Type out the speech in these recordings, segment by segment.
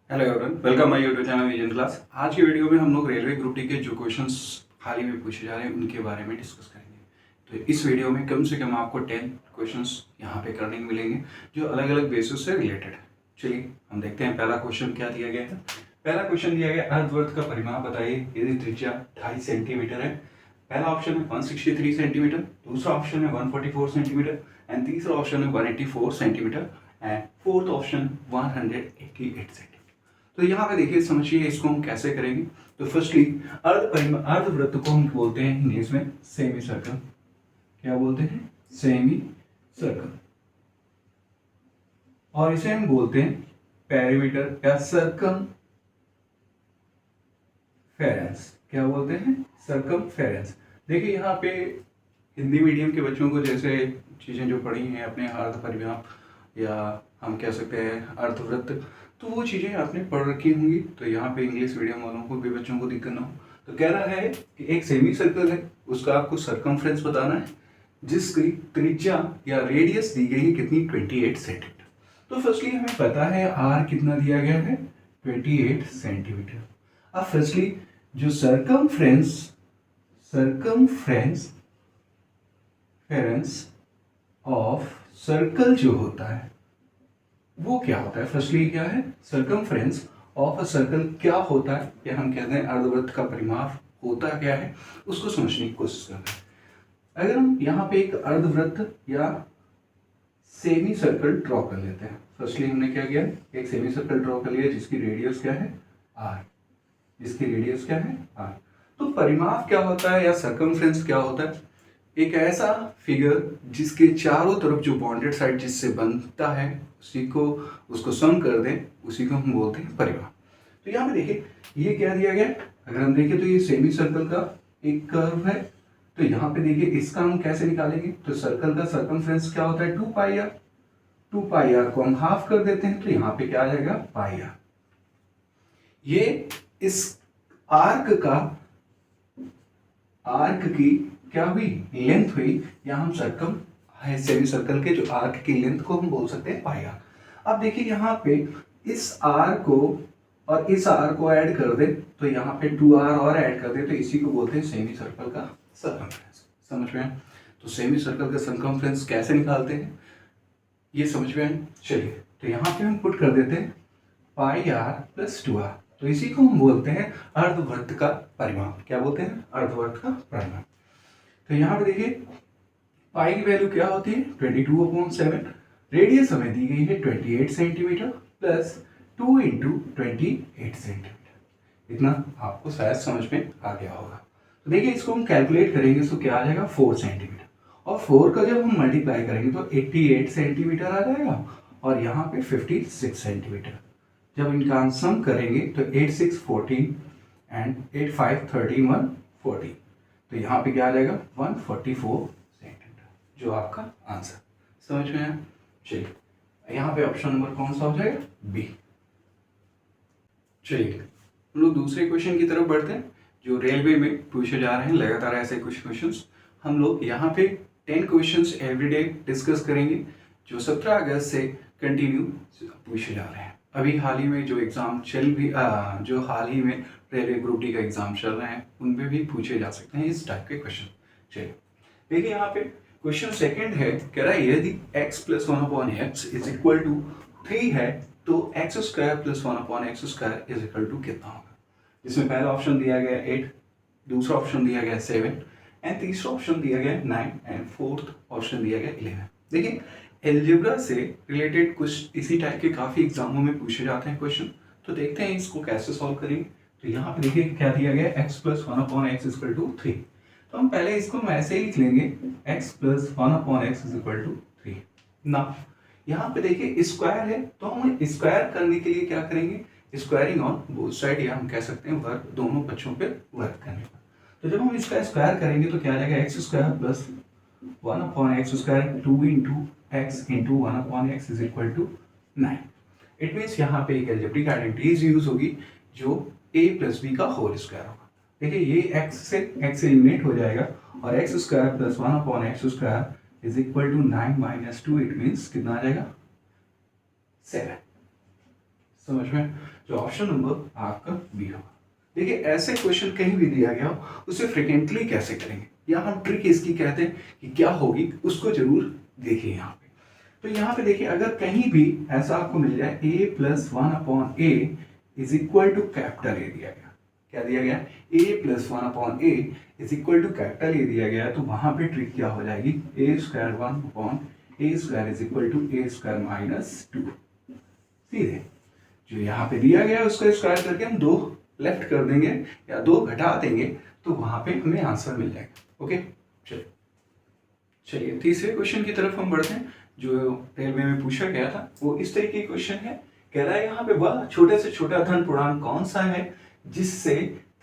Hello everyone, welcome my YouTube channel vision class. आज की video में हम लोग रेलवे ग्रुप डी के जो क्वेश्चंस हाल ही में पूछे जा रहे हैं उनके बारे में डिस्कस करेंगे। तो इस वीडियो में कम से कम आपको 10 क्वेश्चंस यहाँ पे करने को मिलेंगे जो अलग अलग बेसिस से रिलेटेड है। चलिए हम देखते हैं पहला क्वेश्चन क्या दिया गया है। पहला क्वेश्चन दिया गया अर्धवर्त का परिमाप बताइए यदि त्रिज्या 2.5 सेंटीमीटर है। पहला ऑप्शन है 163 सेंटीमीटर, दूसरा ऑप्शन है 144 सेंटीमीटर एंड तीसरा ऑप्शन है 184 centimetre and fourth option 188 centimetre. तो यहाँ पे देखिए समझिए इसको हम कैसे करेंगे। तो फर्स्टली अर्धवृत्त को हम बोलते हैं इंग्लिश में सेमी सर्कल। क्या बोलते हैं? Semi circle. और इसे हम बोलते हैं पेरीमीटर या सर्कमफेरेंस। क्या बोलते हैं? सर्कमफेरेंस। देखिए यहाँ पे हिंदी मीडियम के बच्चों को जैसे चीज़ें जो पढ़ी हैं अपने अर्ध परिमाप या हम कह सकते हैं अर्धवृत्त, तो वो चीज़ें आपने पढ़ रखी होंगी। तो यहाँ पे इंग्लिश मीडियम वालों को भी बच्चों को दिक्कत ना हो। तो कह रहा है कि एक सेमी सर्कल है, उसका आपको सर्कमफ्रेंस बताना है जिसकी त्रिज्या या रेडियस दी गई है कितनी? 28 सेंटीमीटर। तो फर्स्टली हमें पता है आर कितना दिया गया है? 28 सेंटीमीटर। अब फर्स्टली जो सर्कमफ्रेंस ऑफ सर्कल जो होता है वो क्या होता है? फर्स्टली क्या है? सर्कमफ्रेंस ऑफ अ सर्कल क्या होता है, या हम कहते हैं अर्धवृत्त का परिमाप होता क्या है, उसको समझने की कोशिश करते हैं। अगर हम यहाँ पे एक अर्धवृत्त या सेमी सर्कल ड्रॉ कर लेते हैं। फर्स्टली हमने क्या किया? एक सेमी सर्कल ड्रॉ कर लिया जिसकी रेडियस क्या है? आर। जिसकी रेडियस क्या है? आर। तो परिमाप क्या होता है या सर्कमफ्रेंस क्या होता है? एक ऐसा फिगर जिसके चारों तरफ जो बॉन्डेड साइड जिससे बनता है उसी को उसको सम कर दें, उसी को हम बोलते हैं परिमाप। तो यहाँ पे देखिए ये क्या दिया गया? अगर हम देखें तो ये सेमी सर्कल का एक कर्व है। तो यहाँ पे देखिए इसका हम कैसे निकालेंगे? तो सर्कल का सर्कमफ्रेंस क्या होता है? 2 पाई आर। 2 पाई आर को हम हाफ कर देते हैं तो यहाँ पे क्या आ जाएगा? पाई आर। ये इस आर्क की क्या हुई? लेंथ हुई, या हम सेमी सर्कल के जो आर्क की लेंथ को हम बोल सकते हैं पाई आर। अब देखिए यहाँ पे इस आर को और इस आर को ऐड कर दे तो यहाँ पे 2r और ऐड कर दे तो इसी को बोलते हैं सेमी सर्कल का सर्कमफ्रेंस। समझ में आए? तो सेमी सर्कल का सर्कमफ्रेंस कैसे निकालते हैं ये समझ में आए? चलिए तो यहाँ पे हम पुट कर देते हैं पाई आर प्लस 2r। तो इसी को हम बोलते हैं अर्धवृत्त का परिमाप। क्या बोलते हैं? अर्धवृत्त का परिमाप। तो यहाँ पे देखिए पाई की वैल्यू क्या होती है? 22/7। रेडियस हमें दी गई है 28 सेंटीमीटर प्लस 2 इंटू 28 सेंटीमीटर। इतना आपको शायद समझ में आ गया होगा। तो देखिए इसको हम कैलकुलेट करेंगे तो क्या आ जाएगा? 4 सेंटीमीटर। और 4 का जब हम मल्टीप्लाई करेंगे तो 88 सेंटीमीटर आ जाएगा और यहाँ पे 56 सेंटीमीटर। जब इनका हम सम करेंगे तो 8 6 14 एंड 8 5 13 1 40। तो यहाँ पे क्या आ जाएगा? 144 सेंटीमीटर, जो आपका आंसर। समझ में आया? चलिए यहाँ पे ऑप्शन नंबर कौन सा हो जाएगा? बी। चलिए हम लोग दूसरे क्वेश्चन की तरफ बढ़ते हैं जो रेलवे में पूछे जा रहे हैं। लगातार ऐसे कुछ क्वेश्चंस हम लोग यहाँ पे 10 क्वेश्चंस एवरीडे डिस्कस करेंगे जो 17 अगस्त से कंटिन्यू पूछे जा रहे हैं। अभी हाल ही में जो एग्ज़ाम जो हाल ही में रेलवे ग्रुप डी का एग्ज़ाम चल रहे हैं उनमें भी पूछे जा सकते हैं इस टाइप के क्वेश्चन। चलिए देखिए यहाँ पे क्वेश्चन सेकंड है, कह रहा है यदि x + 1/x = 3 है तो x² + 1/x² कितना होगा? जिसमें पहला ऑप्शन दिया गया 8, दूसरा ऑप्शन दिया गया 7 एंड तीसरा ऑप्शन दिया गया 9 एंड फोर्थ ऑप्शन दिया गया 11। देखिए एल्जेब्रा से रिलेटेड कुछ इसी टाइप के काफ़ी एग्जामों में पूछे जाते हैं क्वेश्चन। तो देखते हैं इसको कैसे सॉल्व करेंगे। तो यहाँ पे देखिए क्या दिया गया? x + 1/x = 3। तो हम पहले इसको ऐसे ही लिख लेंगे x + 1/x = 3 ना। यहाँ पे देखिए स्क्वायर है तो हम स्क्वायर करने के लिए क्या करेंगे? स्क्वायरिंग ऑन बोथ साइड, या हम कह सकते हैं वर्क दोनों पक्षों पे वर्क करने का। तो जब हम इसका स्क्वायर करेंगे तो क्या आ जाएगा? x² + 1/x², 2 into x into 1/x = 9। It means यहाँ पे एक एल्जेब्रिक आइडेंटिटीज यूज होगी जो a + b का होल स्क्वायर होगा। देखिए ये x एलिमिनेट हो जाएगा और x² + 1/x² = 9 - 2। इट मीन्स कितना आ जाएगा? 7। समझ में? जो ऑप्शन नंबर आपका बी होगा। देखिए ऐसे क्वेश्चन कहीं भी दिया गया हो उसे फ्रिक्वेंटली कैसे करेंगे, या हम ट्रिक इसकी कहते हैं कि क्या होगी, उसको जरूर देखिए यहाँ पे। तो यहाँ पे देखिए अगर कहीं भी ऐसा आपको मिल जाए a+1/a is equal to capital A दिया गया, क्या दिया गया, a+1/a is equal to capital A दिया गया, तो वहां पे ट्रिक क्या हो जाएगी, a² 1/a² is equal to a² - 2। सीधे जो यहाँ पे दिया गया है उसका स्क्वायर करके हम 2 लेफ्ट कर देंगे या 2 घटा देंगे, तो वहां पे हमें आंसर मिल जाएगा। ओके, चलिए तीसरे क्वेश्चन की तरफ हम बढ़ते हैं जो रेलवे में पूछा गया था। वो इस तरीके की क्वेश्चन है, कह रहा है यहाँ पे वह छोटे से छोटा धन पूर्णांक कौन सा है जिससे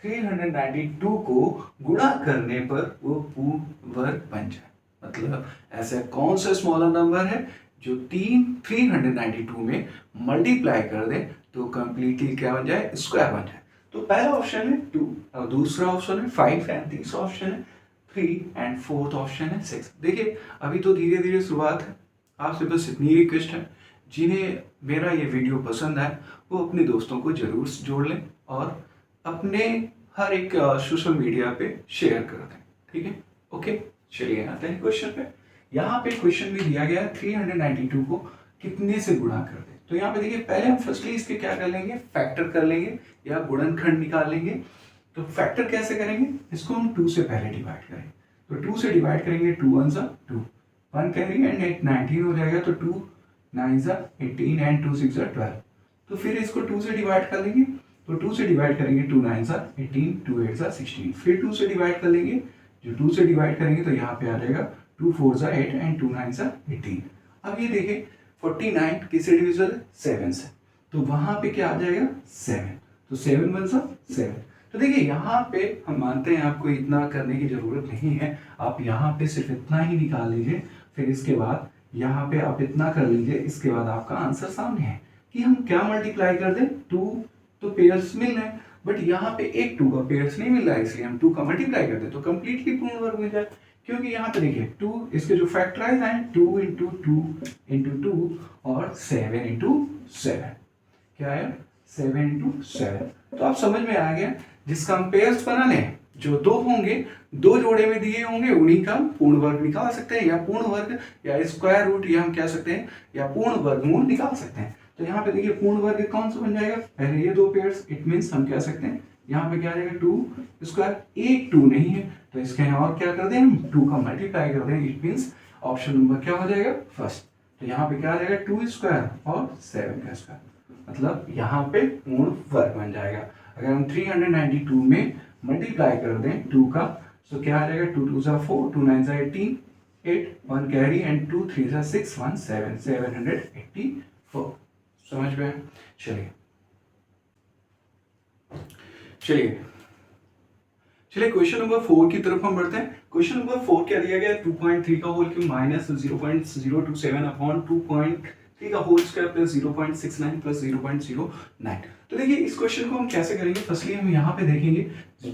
392 को गुणा करने पर वो पूर्ण वर्ग बन जाए। मतलब ऐसा कौन सा स्मॉलर नंबर है जो 392 में मल्टीप्लाई कर दे तो कंप्लीटली क्या बन जाए, स्क्वायर बन जाए। तो पहला ऑप्शन है 2 और दूसरा ऑप्शन है 5 एंड तीसरा ऑप्शन है 3 एंड फोर्थ ऑप्शन है 6। देखिए अभी तो धीरे धीरे शुरुआत है, आपसे बस इतनी रिक्वेस्ट है, जिन्हें मेरा ये वीडियो पसंद आए वो अपने दोस्तों को जरूर जोड़ लें और अपने हर एक सोशल मीडिया पे शेयर कर दें, ठीक है। ओके, चलिए आते हैं क्वेश्चन पे। यहाँ पे क्वेश्चन में दिया गया है 392 को कितने से गुणा कर दे। तो यहाँ पे देखिए पहले हम फर्स्टली इसके क्या कर लेंगे, फैक्टर कर लेंगे या गुणनखंड निकाल लेंगे। तो फैक्टर कैसे करेंगे, इसको हम 2 से पहले डिवाइड करेंगे, तो 2 से डिवाइड करेंगे, 2 1 सा 2, 1 कैरी एंड 8 19 हो जाएगा, तो 2 9 सा 18 एंड 2 6 सा 12। तो फिर इसको 2 से डिवाइड कर लेंगे, तो 2 से डिवाइड करेंगे, 2 9 सा 18, 2 8 सा 16, फिर 2 से डिवाइड कर लेंगे, जो 2 से डिवाइड करेंगे तो यहाँ पे आ जाएगा 2 4 सा 8 एंड 2 9 सा 18। अब ये देखिए 49 किससे डिविजिबल है, 7 से, तो वहां पे क्या आ जाएगा 7, तो 7 1 सा 7। तो देखिए यहाँ पे हम मानते हैं आपको इतना करने की जरूरत नहीं है, आप यहाँ पे सिर्फ इतना ही निकाल लीजिए, फिर इसके बाद यहाँ पे आप इतना कर लीजिए, इसके बाद आपका आंसर सामने है कि हम क्या मल्टीप्लाई कर दें, 2 तो पेयर्स मिल रहे हैं, बट यहाँ पे एक 2 का पेयर्स नहीं मिल रहा है, इसलिए हम 2 का मल्टीप्लाई कर दें तो कंप्लीटली पूर्ण वर्ग मिल जाए। क्योंकि यहाँ पे देखिए 2 इसके जो फैक्टराइज हैं 2 इंटू 2 इंटू 2 और 7 इंटू 7, क्या है 7 इंटू 7। तो आप समझ में आ गया, जिसका हम पेयर्स बनाने हैं, जो 2 होंगे 2 जोड़े में दिए होंगे उन्हीं का पूर्ण वर्ग निकाल सकते हैं, या पूर्ण वर्ग या स्क्वायर रूट या हम कह सकते हैं या पूर्ण वर्गमूल निकाल सकते हैं। तो यहाँ पे देखिए पूर्ण वर्ग कौन सा बन जाएगा, पहले ये 2 पेयर्स, इट मीन्स हम कह सकते हैं यहाँ पे क्या आ जाएगा 2 स्क्वायर, एक 2 नहीं है तो इसके और क्या कर दें हम 2 का मल्टीप्लाई कर दें, इट मीन्स ऑप्शन नंबर क्या हो जाएगा फर्स्ट। तो यहाँ पे क्या आ जाएगा 2 स्क्वायर और 7 का स्क्वायर, मतलब यहाँ पे पूर्ण वर्ग बन जाएगा। अगर हम 392 में मल्टीप्लाई कर दें 2 का, तो क्या आ जाएगा 2 2 सा 4, 2 9 सा 18, 8 1 कैरी एंड 2 3 सा 6 1 7 784। समझ में? चलिए क्वेश्चन नंबर 4 की तरफ हम बढ़ते हैं। क्वेश्चन नंबर 4 क्या दिया गया, 2.3 का होल क्यूब माइनस 0.027 अपॉन 2.3 का होल स्क्वायर प्लस 0.69 प्लस 0.09। तो देखिए इस क्वेश्चन को हम कैसे करेंगे, फर्स्टली हम यहाँ पे देखेंगे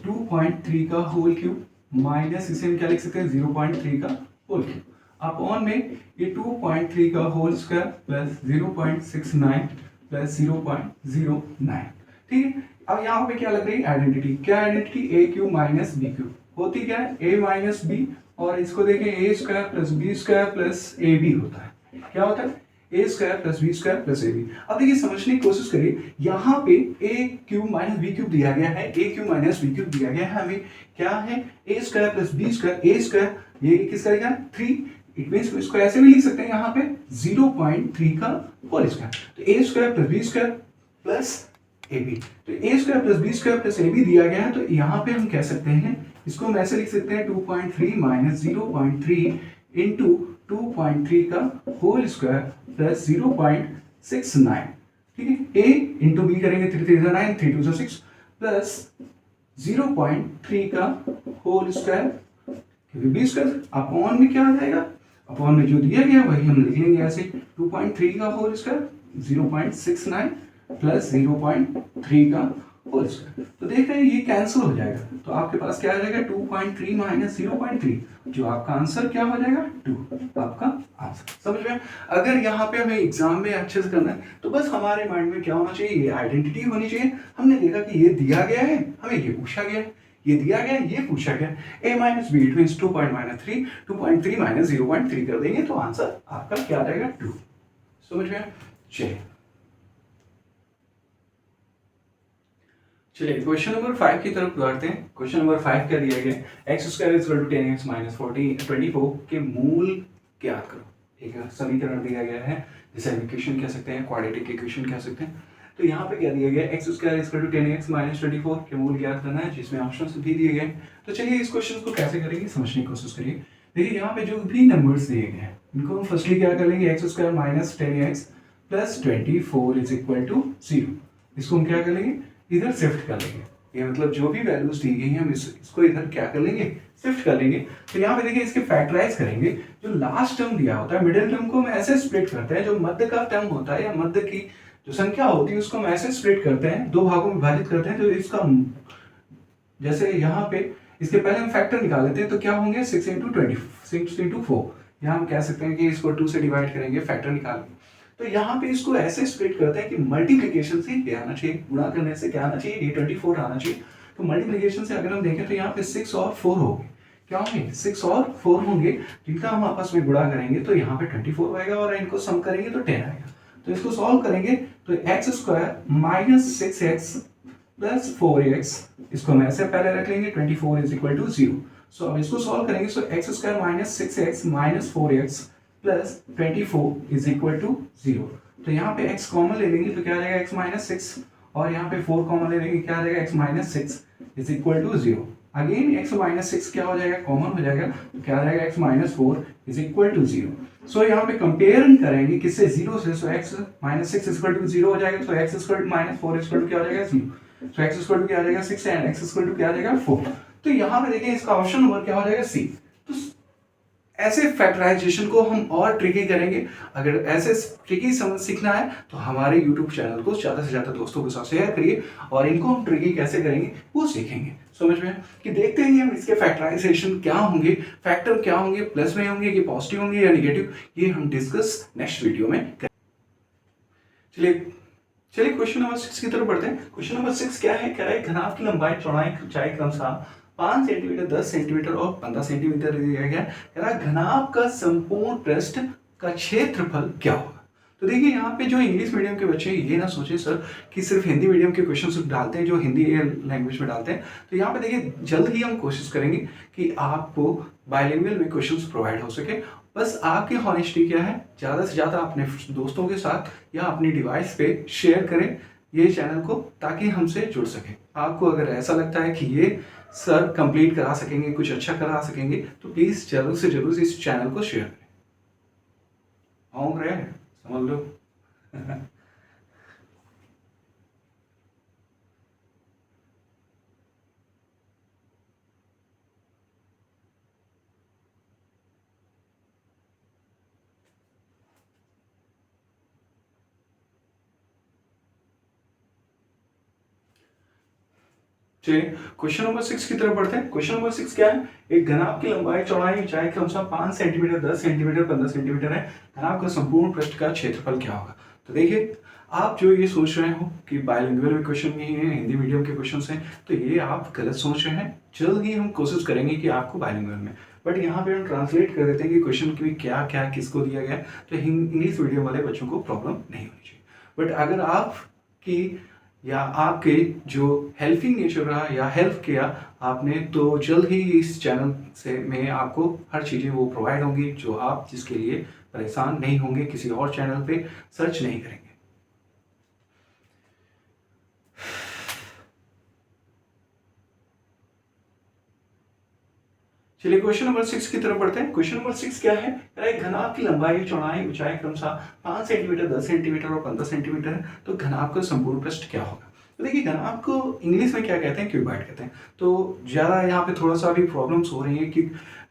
2.3 का होल क्यूब माइनस, इसे हम क्या लिख सकते हैं 0.3 का होल क्यूब अपॉन में ये 2.3 का होल स्क्वायर प्लस 0.69 प्लस 0.09। ठीक है, अब यहाँ पे क्या लग रही है आइडेंटिटी, क्या identity, A cube minus B cube होती क्या है ए माइनस बी, और इसको देखें A square plus B square plus A B होता है, क्या होता है A square plus B square plus A B. अब देखिए समझने की कोशिश करिए, यहाँ पे A cube minus B cube दिया गया है, A cube minus B cube दिया गया है हमें, क्या है A square plus B square, A square ये किसका क्या 3, इट मींस इसको ऐसे भी लिख सकते हैं यहाँ पे 0.3 का होल स्क्वायर, तो A square plus B square plus A B, तो A square plus B square plus A B दिया गया है, तो यहाँ पे हम कह सकते हैं इसको हम ऐसे लिख सकते हैं 2.3 माइनस 0.3 इंटू 2.3 का होल स्क्वायर प्लस 0.69। ठीक है, a इंटू बी करेंगे 3 3 9 3 2 6 प्लस 0.3 का होल स्क्वायर, क्योंकि बी स्क्वायर अपॉन में क्या आ जाएगा, अपॉन में जो दिया गया वही हम लिख लेंगे ऐसे 2.3 का होल स्क्वायर 0.69 प्लस 0.3 का होल स्क्वायर। तो देख रहे हैं ये कैंसिल हो जाएगा, तो आपके पास क्या आ जाएगा 2.3 माइनस 0.3, जो आपका आंसर क्या हो जाएगा 2, आपका आंसर। समझ में? अगर यहाँ पे हमें एग्जाम में अच्छे से करना है तो बस हमारे माइंड में क्या होना चाहिए, ये आइडेंटिटी होनी चाहिए। हमने देखा कि ये दिया गया है, हमें ये पूछा गया है, ये दिया गया है, ये पूछा गया है, a minus B it means 2.3 2.3 minus 0.3 कर देंगे तो आंसर आपका क्या आ जाएगा 2। समझ में? चलिए क्वेश्चन नंबर 5 की तरफ बढ़ते हैं। क्वेश्चन नंबर 5 क्या दिया गया, X square is equal to 10x minus 24 के मूल ज्ञात करो। एक समीकरण दिया गया है जिसे हम इक्वेशन कह सकते हैं, क्वाड्रेटिक इक्वेशन कह सकते हैं। तो यहाँ पे क्या दिया गया, X square is equal to 10x minus 24 के मूल ज्ञात करना है, जिसमें ऑप्शन भी दिए गए। तो चलिए इस क्वेश्चन को कैसे करेंगे समझने की कोशिश करिए। देखिए यहाँ पे जो भी नंबर्स दिए गए हैं इनको हम फर्स्टली क्या कर लेंगे, X square minus 10x plus 24 is equal to 0। इसको हम क्या कर लेंगे, इधर शिफ्ट कर लेंगे। ये मतलब जो भी वैल्यूज दी गई हैं हम इसको इधर क्या कर लेंगे, शिफ्ट कर लेंगे। तो यहाँ पे देखिए इसके फैक्टराइज करेंगे। जो लास्ट टर्म दिया होता है, मिडिल टर्म को हम ऐसे स्प्लिट करते हैं, जो मध्य का टर्म होता है या मध्य की जो संख्या होती है उसको हम ऐसे स्प्लिट करते हैं, दो भागों में विभाजित करते हैं। तो इसका जैसे यहाँ पे इसके पहले हम फैक्टर निकाल लेते हैं तो क्या होंगे 6 इंटू 4। यहाँ हम कह सकते हैं कि इसको 2 से डिवाइड करेंगे फैक्टर निकाल। तो यहाँ पे इसको ऐसे स्प्लिट करते हैं कि मल्टीप्लिकेशन से क्या आना चाहिए, गुणा करने से क्या आना चाहिए, ये 24 आना चाहिए। तो मल्टीप्लिकेशन से अगर हम देखें तो यहाँ पे 6 और 4 होंगे, क्या होंगे 6 और 4 होंगे, जिनका हम आपस में गुणा करेंगे तो यहाँ पे 24 आएगा और इनको सम करेंगे तो 10 आएगा। तो इसको सॉल्व करेंगे तो x square minus 6x plus 4x, इसको हम ऐसे पहले रख लेंगे 24 इज इक्वल टू 0। सो अब इसको सॉल्व करेंगे, so X square minus 6x minus 4x plus 24 is equal to 0। तो यहाँ पे x कॉमन ले लेंगे तो क्या आ जाएगा x माइनस 6, और यहाँ पे 4 कॉमन ले लेंगे क्या आ जाएगा x minus 6 is equal to 0। Again x minus 6 क्या हो जाएगा, कॉमन हो जाएगा, तो क्या आ जाएगा x minus 4 is equal to 0। So यहाँ पे कंपेयर करेंगे किससे, 0 से। So x minus 6 is equal to 0 हो जाएगा, तो x square minus 4 is equal to क्या हो जाएगा 0। सो x स्क्वायर क्या आ जाएगा 6 एंड x स्क्वायर क्या आ जाएगा 4। तो यहाँ पे देखिए इसका ऑप्शन नंबर क्या हो जाएगा सी। तो ऐसे फैक्टराइजेशन को हम और ट्रिकी करेंगे। अगर ऐसे ट्रिकी समझ सीखना है तो हमारे YouTube चैनल को ज़्यादा से ज़्यादा दोस्तों के साथ शेयर करिए, और इनको हम ट्रिकी कैसे करेंगे वो सीखेंगे। समझ में कि देखते हैं हम इसके फैक्टराइजेशन क्या होंगे, फैक्टर क्या होंगे, प्लस में होंगे कि पॉजिटिव होंगे या निगेटिव, ये हम डिस्कस नेक्स्ट वीडियो में करेंगे। चलिए क्वेश्चन नंबर 6 की तरफ बढ़ते हैं। क्वेश्चन नंबर 6 क्या है, कह रहा है घनाभ की लंबाई चौड़ाई ऊंचाई क्रमशः 5 सेंटीमीटर 10 सेंटीमीटर और 15 सेंटीमीटर दिया गया। कह रहा है घनाभ का संपूर्ण पृष्ठ का क्षेत्रफल क्या होगा। तो देखिए यहाँ पे जो इंग्लिश मीडियम के बच्चे ये ना सोचे सर कि सिर्फ हिंदी मीडियम के क्वेश्चन डालते हैं, जो हिंदी लैंग्वेज में डालते हैं। तो यहाँ पे देखिए जल्द ही हम कोशिश करेंगे कि आपको बाइलिंगुअल में क्वेश्चंस प्रोवाइड हो सके। बस आपकी हॉनेस्टी क्या है, ज़्यादा से ज़्यादा अपने दोस्तों के साथ या अपनी डिवाइस पे शेयर करें ये चैनल को, ताकि हमसे जुड़ सकें। आपको अगर ऐसा लगता है कि ये सर कंप्लीट करा सकेंगे, कुछ अच्छा करा सकेंगे, तो प्लीज़ जरूर से जरूर इस चैनल को शेयर करें। होंग रहे हैं समझ लो। चलिए क्वेश्चन नंबर 6 की तरफ बढ़ते हैं। क्वेश्चन नंबर 6 क्या है, एक घनाभ की लंबाई चौड़ाई ऊंचाई क्रमशः 5 सेंटीमीटर 10 सेंटीमीटर 15 सेंटीमीटर है। घनाभ का संपूर्ण पृष्ठ का क्षेत्रफल क्या होगा। तो देखिए आप जो ये सोच रहे हो कि बाइलिंगुअल में क्वेश्चन नहीं है, हिंदी मीडियम के क्वेश्चन हैं, तो ये आप गलत सोच रहे हैं। जल्द ही हम कोशिश करेंगे कि आपको बाइलिंगुअल में, बट यहाँ पे हम ट्रांसलेट कर देते हैं कि क्वेश्चन की क्या क्या किसको दिया गया, तो इंग्लिश मीडियम वाले बच्चों को प्रॉब्लम नहीं होनी चाहिए। बट अगर आपकी या आपके जो हेल्पिंग नेचर रहा या हेल्प किया आपने, तो जल्द ही इस चैनल से में आपको हर चीज़ें वो प्रोवाइड होंगी जो आप जिसके लिए परेशान नहीं होंगे, किसी और चैनल पे सर्च नहीं करेंगे। चलिए क्वेश्चन नंबर 6 की तरफ बढ़ते हैं। क्वेश्चन नंबर 6 क्या है, एक घनाभ की लंबाई चौड़ाई ऊंचाई क्रमशः 5 सेंटीमीटर 10 सेंटीमीटर और 15 सेंटीमीटर है। तो घनाभ का संपूर्ण पृष्ठ क्या होगा। तो देखिए घनाभ को इंग्लिश में क्या कहते हैं, क्यूबाइड कहते हैं। तो ज़्यादा यहाँ पे थोड़ा सा भी प्रॉब्लम्स हो रही है कि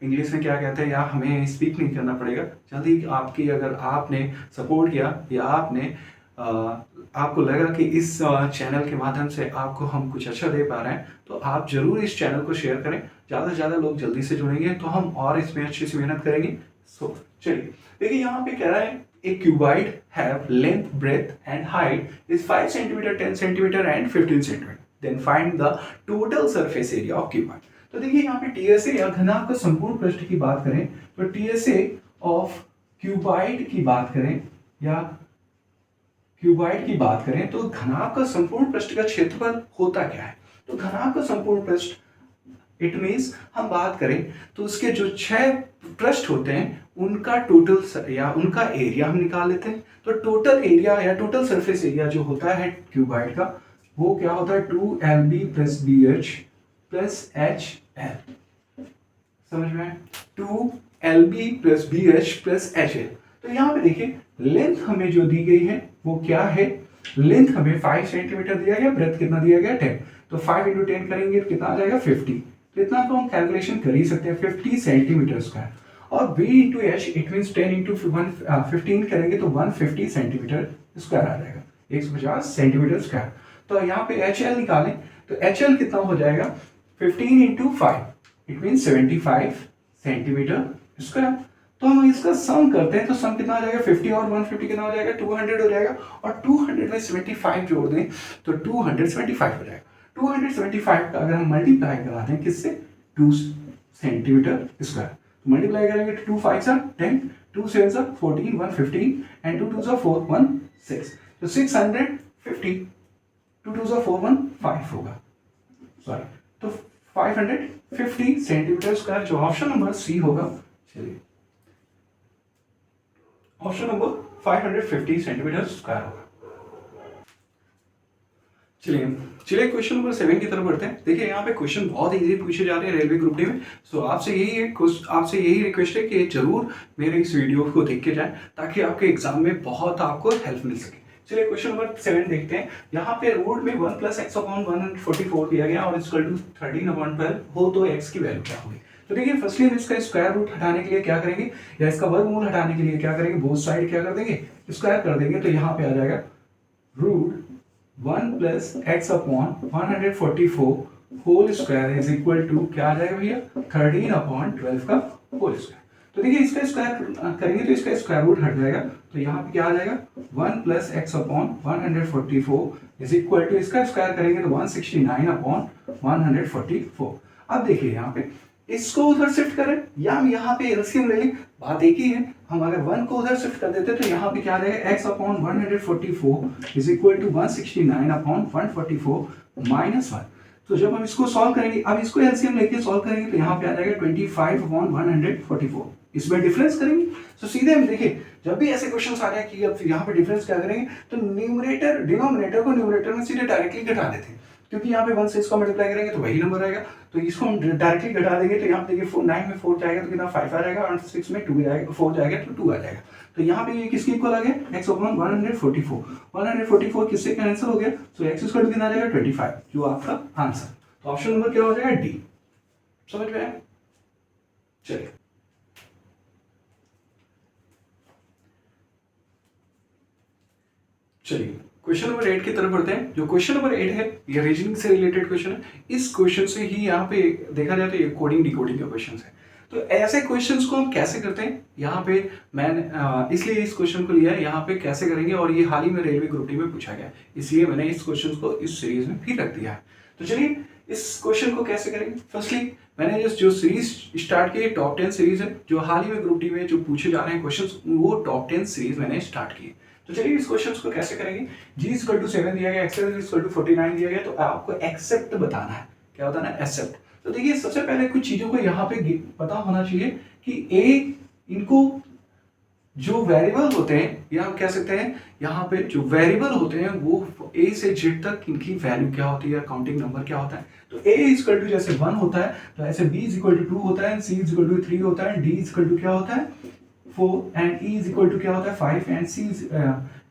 इंग्लिश में क्या कहते हैं, या हमें स्पीक नहीं करना पड़ेगा। जल्दी आपकी अगर आपने सपोर्ट किया या आपने आपको लगा कि इस चैनल के माध्यम से आपको हम कुछ अच्छा दे पा रहे हैं, तो आप जरूर इस चैनल को शेयर करें। ज़्यादा से ज़्यादा लोग जल्दी से जुड़ेंगे तो हम और इसमें अच्छी सी मेहनत करेंगे। सो चलिए देखिए, यहाँ पे कह रहा है a cuboid have length, breadth and height is 5 cm, 10 cm and 15 cm. Then find the total surface area of cuboid. तो देखिए यहाँ पे TSA या घनाभ का संपूर्ण पृष्ठ की बात करें तो TSA ऑफ क्यूबाइड की बात करें या क्यूबाइड की बात करें तो घनाभ का संपूर्ण पृष्ठ का क्षेत्रफल होता क्या है। तो घनाभ का संपूर्ण पृष्ठ इट मीन्स हम बात करें तो उसके जो 6 पृष्ठ होते हैं उनका टोटल या उनका एरिया हम निकाल लेते हैं। तो टोटल एरिया या टोटल सरफेस एरिया जो होता है क्यूबाइड का वो क्या होता है 2LB + BH + HL। समझ में? 2LB + BH + HL। तो यहाँ पे देखिए लेंथ हमें जो दी गई है वो क्या है, लेंथ हमें 5 सेंटीमीटर दिया गया, ब्रेथ कितना दिया गया 10। तो 5 × 10 करेंगे तो कितना आ जाएगा 50। तो इतना तो हम कैलकुलेशन कर ही सकते हैं 50 सेंटीमीटर स्क्वायर। और B × H इट मीन्स 10 × 15 करेंगे तो 150 सेंटीमीटर स्क्वायर आ जाएगा, 150 सेंटीमीटर स्क्वायर। तो यहाँ पे HL निकालें तो HL कितना हो जाएगा 15 × 5 इट मीन्स 75 सेंटीमीटर स्क्वायर। तो हम इसका सम करते हैं तो सम कितना आ जाएगा 50 और 150 कितना हो जाएगा 200 हो जाएगा। और 200 में 75 जोड़ दें तो 275 हो जाएगा। 275 का अगर हम मल्टीप्लाई करा दें किससे 2 सेंटीमीटर स्क्वायर, तो मल्टीप्लाई करेंगे तो 2 5 10, 2 7 14, 115 एंड 2 2 4 1 6। तो 650, 2 2 4 1 5 होगा, सॉरी तो 550 सेंटीमीटर स्क्वायर जो ऑप्शन नंबर सी होगा। चलिए ऑप्शन नंबर 550 सेंटीमीटर स्क्वायर होगा। चलिए क्वेश्चन नंबर 7 की तरफ बढ़ते हैं। देखिए यहाँ पे क्वेश्चन बहुत इजी पूछे जा रहे हैं रेलवे ग्रुप डी में। सो आपसे यही रिक्वेस्ट है कि जरूर मेरे इस वीडियो को देख के जाएं ताकि आपके एग्जाम में बहुत आपको हेल्प मिल सके। चलिए क्वेश्चन नंबर 7 देखते हैं। यहाँ पे रूट में 1 + x/144 दिया गया और इक्वल टू 13/12 हो तो x की वैल्यू क्या होगी। तो देखिए फर्स्टली हम इसका स्क्वायर रूट हटाने के लिए क्या करेंगे या इसका वर्गमूल हटाने के लिए क्या करेंगे, बोथ साइड क्या कर देंगे स्क्वायर कर देंगे। तो यहाँ पे आ जाएगा root 1 + x/144 whole square is equal to क्या आ जाएगा भैया 13/12 का होल स्क्वायर। तो देखिए इसका स्क्वायर करेंगे तो इसका स्क्वायर रूट हट जाएगा। तो यहाँ पे क्या आ जाएगा 1 + x/144 इज इक्वल टू इसका स्क्वायर करेंगे तो 169/144। अब देखिए यहाँ पे इसको उधर शिफ्ट करें या हम यहाँ पे एलसीएम ले लें, बात एक ही है। हम अगर 1 को उधर शिफ्ट कर देते तो यहाँ पे क्या आ जाएगा x/144 इज इक्वल टू 169/144 - 1। तो जब हम इसको सॉल्व करेंगे, अब इसको एलसीएम लेके सॉल्व करेंगे तो यहाँ पे आ जाएगा 25/144। इसमें डिफरेंस करेंगे तो सीधे हम देखिए जब भी ऐसे क्वेश्चन आ रहे हैं कि अब यहाँ पे डिफरेंस क्या करेंगे तो न्यूमरेटर डिनोमिनेटर को न्यूमरेटर में सीधे डायरेक्टली घटा देते हैं, क्योंकि यहाँ पे 1 से इसको मल्टीप्लाई करेंगे तो वही नंबर आएगा। तो इसको हम डायरेक्टली घटा देंगे तो यहाँ पे देखिए 9 में 4 जाएगा तो कितना 5 आ जाएगा और 6 में 2 जाएगा 4 जाएगा तो 2 आ जाएगा। तो यहाँ पे ये किसके इक्वल आ गया x/144। 144 किससे कैंसिल हो गया, तो x इक्वल टू कितना आ जाएगा 25 जो आपका आंसर। तो ऑप्शन नंबर क्या हो जाएगा डी। समझ में आया? चलिए क्वेश्चन नंबर 8 की तरफ बढ़ते हैं। जो क्वेश्चन नंबर 8 है ये रीजनिंग से रिलेटेड क्वेश्चन है। इस क्वेश्चन से ही यहाँ पे देखा जाए तो ये कोडिंग डिकोडिंग का क्वेश्चन है। तो ऐसे क्वेश्चंस को हम कैसे करते हैं, यहाँ पे मैंने इसलिए इस क्वेश्चन को लिया है, यहाँ पे कैसे करेंगे, और ये हाल ही में रेलवे ग्रुप डी में पूछा गया, इसलिए मैंने इस क्वेश्चन को इस सीरीज में फिर रख दिया है। तो चलिए इस क्वेश्चन को कैसे करेंगे। फर्स्टली मैंने जो सीरीज स्टार्ट की टॉप 10 सीरीज है, जो हाल ही में ग्रुप डी में जो पूछे जा रहे हैं क्वेश्चन वो टॉप 10 सीरीज मैंने स्टार्ट की। तो चलिए इस क्वेश्चन को कैसे करेंगे। g = 7 दिया गया, x = 49 दिया गया, तो आपको एक्सेप्ट बताना है। क्या बताना है, एक्सेप्ट। तो देखिए सबसे पहले कुछ चीजों को यहाँ पे पता होना चाहिए कि इनको जो वेरिएबल होते हैं या हम कह सकते हैं यहाँ पे जो वेरिएबल होते हैं वो a से z तक इनकी वैल्यू क्या होती है, काउंटिंग नंबर क्या होता है। तो a = जैसे 1 होता है तो ऐसे b = 2 होता है, c = 3 होता है, d = क्या होता है 4 एंड e = क्या होता है 5 एंड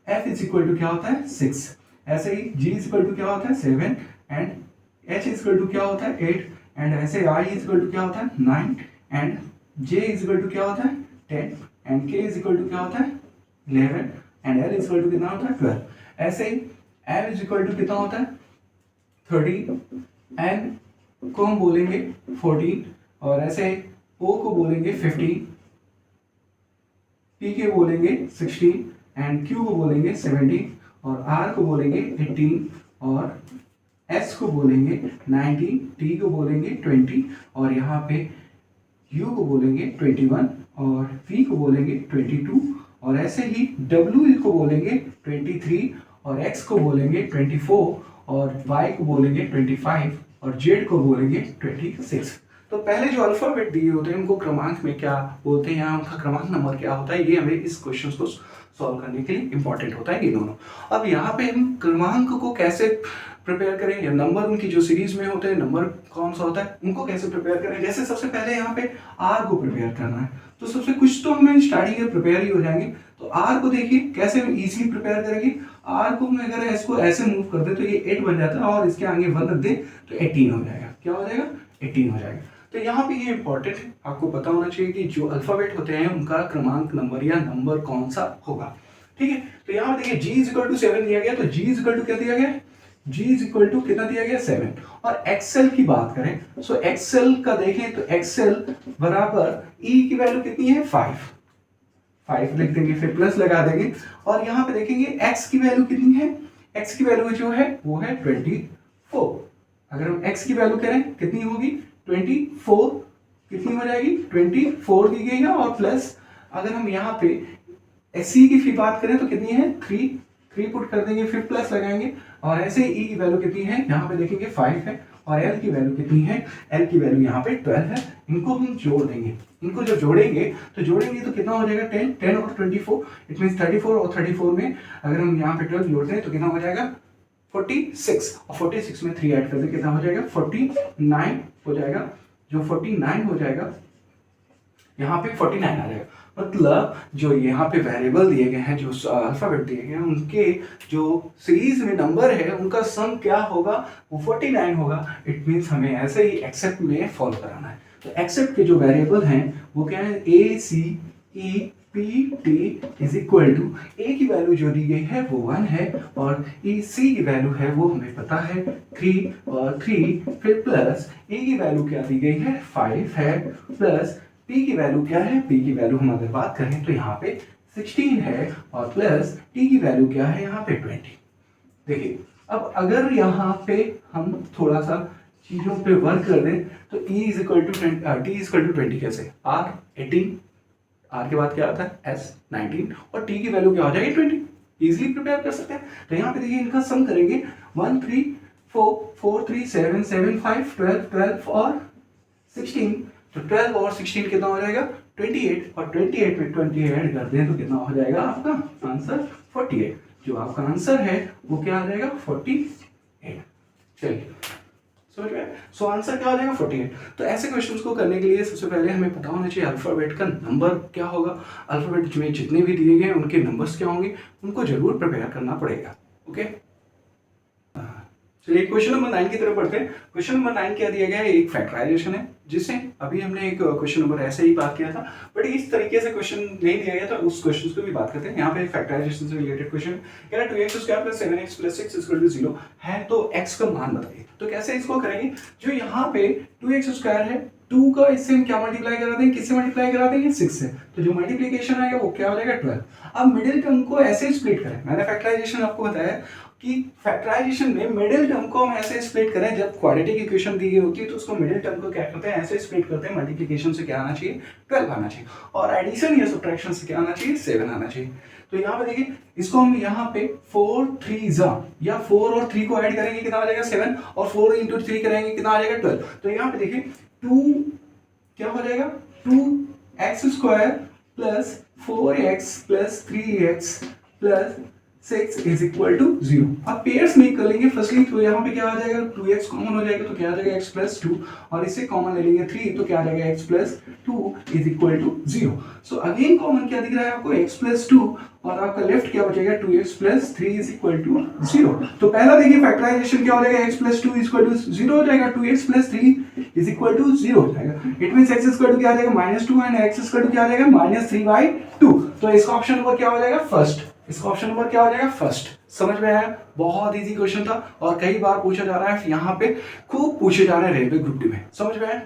f = क्या होता है 6। ऐसे ही g = क्या होता है 7 एंड h = क्या होता है 8 एंड ऐसे i = क्या होता है 9 एंड j = क्या होता है 10 एंड k = क्या होता है 11 एंड l = कितना होता है 12। ऐसे ही n इज इक्वल टू कितना होता है 13, n को हम बोलेंगे 14 और ऐसे o को बोलेंगे 15, p के बोलेंगे 16 एंड q को बोलेंगे 17 और r को बोलेंगे 18 और s को बोलेंगे 19, t को बोलेंगे 20 और यहाँ पे u को बोलेंगे 21 और v को बोलेंगे 22 और ऐसे ही w को बोलेंगे 23 और x को बोलेंगे 24 और y को बोलेंगे 25 और z को बोलेंगे 26। तो पहले जो अल्फाबेट दिए होते हैं उनको क्रमांक में क्या बोलते हैं, यहाँ उनका क्रमांक नंबर क्या होता है, ये हमें इस क्वेश्चन को सॉल्व करने के लिए इंपॉर्टेंट होता है ये दोनों। अब यहाँ पे हम क्रमांक को कैसे प्रिपेयर करें या नंबर उनकी जो सीरीज में होते हैं नंबर कौन सा होता है उनको कैसे प्रिपेयर करें। जैसे सबसे पहले यहाँ पे आर को प्रिपेयर करना है, तो सबसे कुछ तो हमें स्टार्टिंग में प्रिपेयर ही हो जाएंगे। तो आर को देखिए कैसे हम इजीली प्रिपेयर करेंगे। आर को हम अगर इसको ऐसे मूव कर दे तो ये 8 बन जाता है और इसके आगे 1 रख दे तो 18 हो जाएगा। क्या हो जाएगा 18 हो जाएगा। तो यहाँ पे ये इंपॉर्टेंट है, आपको पता होना चाहिए कि जो अल्फाबेट होते हैं उनका क्रमांक नंबर या नंबर कौन सा होगा। ठीक है, तो यहाँ पे देखिए g इज इक्वल टू 7 दिया गया, तो g इज इक्वल टू क्या दिया गया, g इज इक्वल टू कितना दिया गया 7। और एक्सेल की बात करें सो एक्सेल का देखें तो एक्सेल बराबर e की वैल्यू कितनी है 5 लिख देंगे, फिर प्लस लगा देंगे और यहाँ पे देखेंगे x की वैल्यू कितनी है, x की वैल्यू जो है वो है 24। अगर हम x की वैल्यू करें कितनी होगी 24, कितनी हो जाएगी 24 दी गई है और प्लस अगर हम यहाँ पे सी की बात करें तो कितनी है 3 पुट कर देंगे, फिर प्लस लगाएंगे और ऐसे ई की वैल्यू कितनी है यहाँ पे देखेंगे 5 है और एल की वैल्यू कितनी है, एल की वैल्यू यहाँ पे 12 है। इनको हम जोड़ देंगे, इनको जब जोड़ेंगे तो कितना हो जाएगा 10 और 24, इट मीन 34 और 34 में अगर हम यहाँ पे 12 जोड़ते हैं तो कितना हो जाएगा 46 और 46 में 3 ऐड कर दे कितना हो जाएगा 49 हो जाएगा। जो 49 हो जाएगा यहाँ पे 49 आ जाएगा। मतलब जो यहाँ पे वेरिएबल दिए गए हैं, जो अल्फाबेट दिए गए हैं, उनके जो सीरीज में नंबर है उनका सम क्या होगा वो 49 होगा। इट मीन्स हमें ऐसे ही एक्सेप्ट में फॉलो कराना है। तो एक्सेप्ट के जो वेरिएबल हैं वो क्या है A C E P T is equal to A की वैल्यू जो दी गई है वो 1 है और ई सी की वैल्यू है वो हमें पता है 3 और 3 फिर प्लस ए की वैल्यू क्या दी गई है 5 है प्लस p की वैल्यू क्या है, p की वैल्यू हम अगर बात करें तो यहाँ पे 16 है और प्लस t की वैल्यू क्या है यहाँ पे 20। देखिए अब अगर यहाँ पे हम थोड़ा सा चीजों पे वर्क कर दें तो e is equal to t is equal to 20 कैसे, r 18, r के बाद क्या आता है s 19 और t की वैल्यू क्या हो जाएगी 20। इजीली प्रिपेयर कर सकते हैं। तो यहाँ पे देखिए इनका सम करेंगे 1 3 4 4 3 7 7 5 12 12 और 16, तो 12 और 16 कितना हो जाएगा 28 और 28 में 20 ऐड कर दें तो कितना हो जाएगा आपका आंसर 48। जो आपका आंसर है वो क्या आ जाएगा 48। चलिए समझ में, सो आंसर क्या हो जाएगा 48। तो ऐसे क्वेश्चंस को करने के लिए सबसे पहले हमें पता होना चाहिए अल्फाबेट का नंबर क्या होगा, अल्फाबेट में जितने भी दिए गए उनके नंबर्स क्या होंगे, उनको जरूर प्रिपेयर करना पड़ेगा। ओके चलिए क्वेश्चन नंबर 9 की तरफ बढ़ते हैं। क्वेश्चन नंबर 9 क्या दिया गया है, एक फैक्टराइजेशन है जिसे अभी हमने एक क्वेश्चन नंबर ऐसे ही बात किया था बट इस तरीके से क्वेश्चन नहीं दिया गया था, उस क्वेश्चन को भी बात करते हैं। यहाँ पे फैक्टराइजेशन से रिलेटेड क्वेश्चन कह रहा है 2x square plus 7x plus 6 equal to 0 है, तो x का मान बताइए। तो कैसे इसको करेंगे, जो यहाँ पे 2x स्क्वायर है 2 का इससे हम क्या मल्टीप्लाई करा देंगे, किससे मल्टीप्लाई करा देंगे 6 से, तो जो मल्टीप्लिकेशन आएगा वो क्या हो जाएगा 12। अब मिडिल टर्म को ऐसे स्प्लिट करें, मैंने फैक्टराइजेशन आपको बताया कि फैक्टराइजेशन में मिडिल टर्म को हम ऐसे स्प्लिट करें, जब क्वाड्रेटिक इक्वेशन दी गई होती है तो उसको मिडिल टर्म को क्या करते हैं ऐसे स्प्लिट करते हैं, मल्टीप्लिकेशन से क्या आना चाहिए 12 आना चाहिए और एडिशन या सब्ट्रैक्शन से क्या आना चाहिए 7 आना चाहिए। तो यहाँ पे देखिए इसको हम यहाँ पे 4 3 जा या 4 और 3 को ऐड करेंगे कितना आ जाएगा 7 और 4 इंटू 3 करेंगे कितना आ जाएगा 12। तो यहाँ पे देखिए 2 क्या हो जाएगा 2x square plus 4x plus 3x plus 6 is equal to 0। अब पेयर्स मेक कर लेंगे फर्स्टली, तो यहाँ पे क्या आ जाएगा 2x कॉमन हो जाएगा तो क्या आ जाएगा x प्लस 2 और इससे कॉमन ले लेंगे 3 तो क्या आ जाएगा x plus 2 is equal to 0। So again common क्या दिख रहा है आपको x प्लस 2 और आपका लेफ्ट क्या बचेगा 2x plus 3 is equal to 0। तो पहला देखिए फैक्टराइजेशन क्या हो जाएगा x plus 2 is equal to 0 हो जाएगा, 2x plus 3 is equal to 0 हो जाएगा। It means x equal to क्या आ जाएगा -2 एंड x इक्वल टू क्या आ जाएगा -3/2। तो इसका ऑप्शन नंबर क्या हो जाएगा फर्स्ट, इसका ऑप्शन नंबर क्या हो जाएगा? फर्स्ट। समझ में आया? बहुत इजी क्वेश्चन था और कई बार पूछा जा रहा है, यहाँ पे खूब पूछे जा रहे हैं रेलवे ग्रुप डी में। समझ में आया?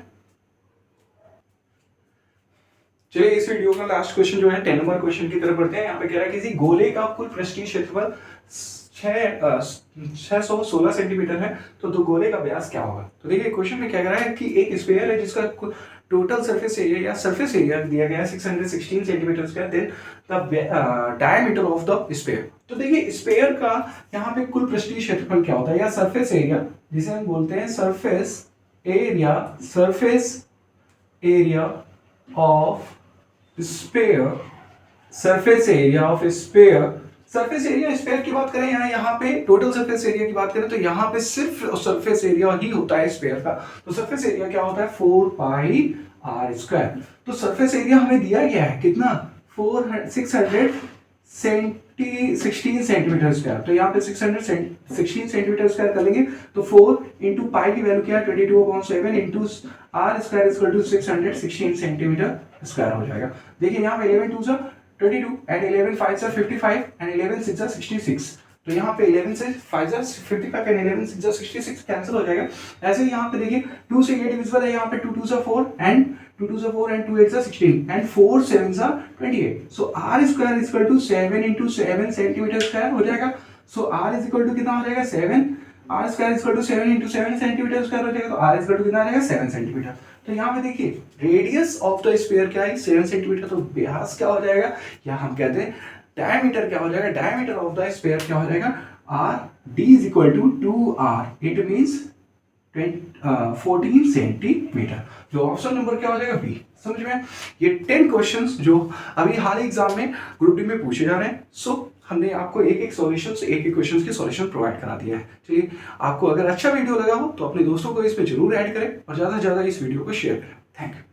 चलिए इस वीडियो का लास्ट क्वेश्चन जो है 10 नंबर क्वेश्चन की तरफ बढ़ते हैं। यहाँ पे कह रहा है किसी गोले का कुल पृष्ठीय क्षेत्रफल 616 सेंटीमीटर है, तो दो गोले का व्यास क्या होगा? तो देखिए क्वेश्चन में क्या कह रहा है कि एक स्फीयर है जिसका टोटल सरफेस एरिया या सरफेस एरिया दिया गया है 616 centimetre square, then the diameter of the sphere. तो देखिए स्फीयर का यहाँ पे कुल पृष्ठीय क्षेत्रफल क्या होता है या सरफेस एरिया, जिसे हम बोलते हैं surface area of sphere, surface area of sphere. Surface area sphere की बात करें यहाँ पे टोटल सरफेस एरिया की बात करें तो यहाँ पे सिर्फ सरफेस एरिया ही होता है स्फीयर का। तो सरफेस एरिया क्या होता है? 4 पाई आर स्क्वायर। तो सरफेस एरिया हमें दिया गया है कितना? 616 सेंटीमीटर स्क्वायर। तो यहाँ पे 616 सेंटीमीटर स्क्वायर कर लेंगे तो 4 इंटू पाई की वैल्यू क्या है? 22/7 into R square equal to 616 centimetre square हो जाएगा। देखिए यहाँ पे 11 2 22 एंड 11 5 55 एंड 11 6 66। तो यहाँ पे 11 से 5 55 एंड 11 6 66 कैंसिल हो जाएगा। ऐसे ही यहाँ पे देखिए 2 से ये डिविजिबल है, यहाँ पे 2 2 4 and 2 2 4 and 2 8 16 and 4 7 28। So R square is equal to 7 into 7 centimetre square हो जाएगा। So R is equal to कितना हो जाएगा? 7। R square is equal to 7 into 7 centimetre square हो जाएगा। तो आर इज इक्वल टू कितना आ जाएगा? 7 सेंटीमीटर। तो यहाँ पे देखिए रेडियस ऑफ द स्फीयर क्या है? 7 सेंटीमीटर। तो व्यास क्या हो जाएगा या हम कहते हैं डायमीटर क्या हो जाएगा? डायमीटर ऑफ द स्फीयर क्या हो जाएगा? Or D is equal to 2r, it means 14 centimetre. जो ऑप्शन नंबर क्या हो जाएगा? बी। समझ में? ये 10 क्वेश्चंस जो अभी हाल ही एग्जाम में ग्रुप डी में पूछे जा रहे हैं। सो हमने आपको एक एक सॉल्यूशन से एक एक क्वेश्चन के सॉल्यूशन प्रोवाइड करा दिया है। चलिए आपको अगर अच्छा वीडियो लगा हो तो अपने दोस्तों को इस पे जरूर ऐड करें और ज़्यादा से ज़्यादा इस वीडियो को शेयर करें। Thank you.